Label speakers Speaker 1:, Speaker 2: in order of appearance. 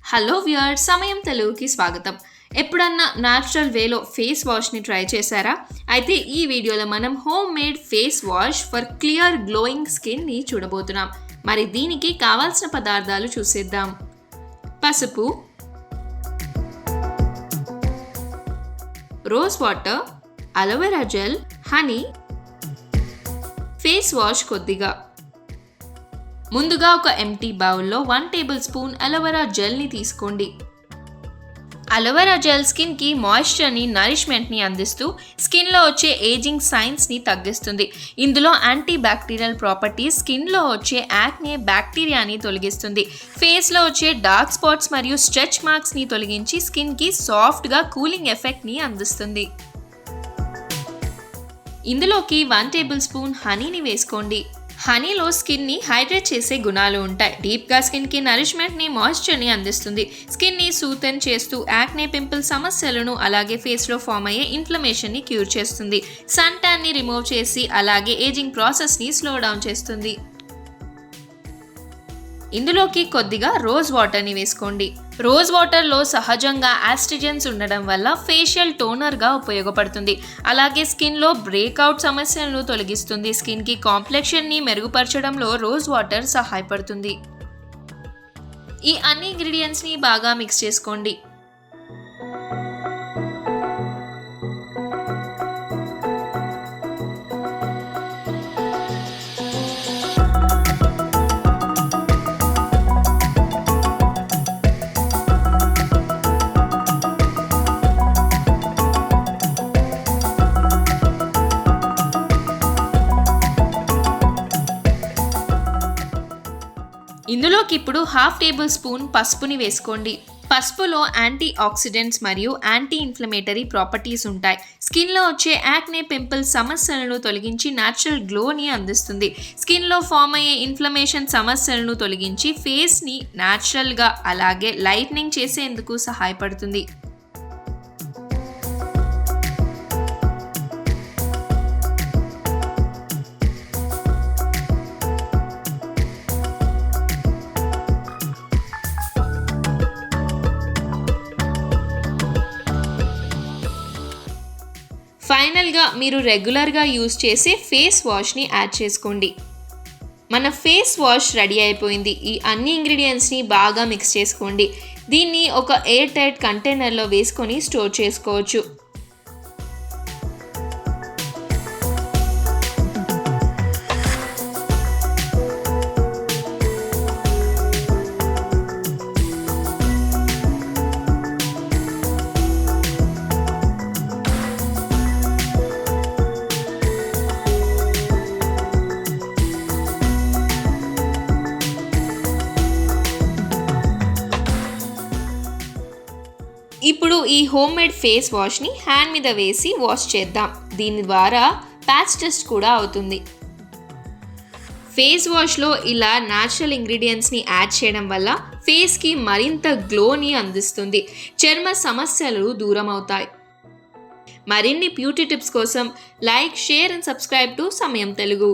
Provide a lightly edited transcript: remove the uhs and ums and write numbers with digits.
Speaker 1: Hello viewers, సమయం తెలుగుకి స్వాగతం. ఎప్పుడన్నా న్యాచురల్ వేలో ఫేస్ వాష్ని ట్రై చేశారా? అయితే ఈ వీడియోలో మనం home made face wash for clear glowing స్కిన్ని చూడబోతున్నాం. మరి దీనికి కావాల్సిన పదార్థాలు చూసేద్దాం. పసుపు, rose water, aloe vera gel, honey, face wash కొద్దిగా. ముందుగా ఒక ఎంటీ బౌల్లో 1 టేబుల్ స్పూన్ అలోవెరా జెల్ని తీసుకోండి. అలోవెరా జెల్ స్కిన్కి మాయిశ్చర్ని, నరిష్మెంట్ని అందిస్తూ స్కిన్లో వచ్చే ఏజింగ్ సైన్స్ని తగ్గిస్తుంది. ఇందులో యాంటీ బ్యాక్టీరియల్ ప్రాపర్టీస్ స్కిన్లో వచ్చే యాక్నే బ్యాక్టీరియాని తొలగిస్తుంది. ఫేస్లో వచ్చే డార్క్ స్పాట్స్ మరియు స్ట్రెచ్ మార్క్స్ని తొలగించి స్కిన్కి సాఫ్ట్గా కూలింగ్ ఎఫెక్ట్ని అందిస్తుంది. ఇందులోకి 1 టేబుల్ స్పూన్ హనీని వేసుకోండి. హనీలో స్కిన్ని హైడ్రేట్ చేసే గుణాలు ఉంటాయి. డీప్గా స్కిన్కి నరిష్మెంట్ని, మాయిశ్చర్ని అందిస్తుంది. స్కిన్ని సూతన్ చేస్తూ యాక్నే, పింపుల్ సమస్యలను, అలాగే ఫేస్లో ఫామ్ అయ్యే ఇన్ఫ్లమేషన్ని క్యూర్ చేస్తుంది. సన్ ట్యాన్ని రిమూవ్ చేసి అలాగే ఏజింగ్ ప్రాసెస్ని స్లో డౌన్ చేస్తుంది. ఇందులోకి కొద్దిగా రోజ్ వాటర్ని వేసుకోండి. రోజ్ వాటర్లో సహజంగా ఆస్ట్రిజెన్స్ ఉండడం వల్ల ఫేషియల్ టోనర్గా ఉపయోగపడుతుంది. అలాగే స్కిన్లో బ్రేక్అవుట్ సమస్యలను తొలగిస్తుంది. స్కిన్కి కాంప్లెక్షన్ని మెరుగుపరచడంలో రోజ్ వాటర్ సహాయపడుతుంది. ఈ అన్ని ఇంగ్రీడియంట్స్ని బాగా మిక్స్ చేసుకోండి. ఇందులోకి ఇప్పుడు 1/2 టేబుల్ స్పూన్ పసుపుని వేసుకోండి. పసుపులో యాంటీ ఆక్సిడెంట్స్ మరియు యాంటీ ఇన్ఫ్లమేటరీ ప్రాపర్టీస్ ఉంటాయి. స్కిన్లో వచ్చే యాక్నే, పింపుల్ సమస్యలను తొలగించి న్యాచురల్ గ్లోని అందిస్తుంది. స్కిన్లో ఫామ్ అయ్యే ఇన్ఫ్లమేషన్ సమస్యలను తొలగించి ఫేస్ని న్యాచురల్గా అలాగే లైట్నింగ్ చేసేందుకు సహాయపడుతుంది. ఫైనల్గా మీరు రెగ్యులర్గా యూజ్ చేసే ఫేస్ వాష్ని యాడ్ చేసుకోండి. మన ఫేస్ వాష్ రెడీ అయిపోయింది. ఈ అన్ని ఇంగ్రీడియంట్స్ని బాగా మిక్స్ చేసుకోండి. దీన్ని ఒక ఎయిర్ టైట్ కంటైనర్లో వేసుకొని స్టోర్ చేసుకోవచ్చు. ఇప్పుడు ఈ హోమ్ మేడ్ ఫేస్ వాష్ని హ్యాండ్ మీద వేసి వాష్ చేద్దాం. దీని ద్వారా ప్యాచ్ టెస్ట్ కూడా అవుతుంది. ఫేస్ వాష్లో ఇలా న్యాచురల్ ఇంగ్రీడియంట్స్ని యాడ్ చేయడం వల్ల ఫేస్కి మరింత గ్లోని అందిస్తుంది. చర్మ సమస్యలు దూరం అవుతాయి. మరిన్ని బ్యూటీ టిప్స్ కోసం like, share and subscribe to సమయం తెలుగు.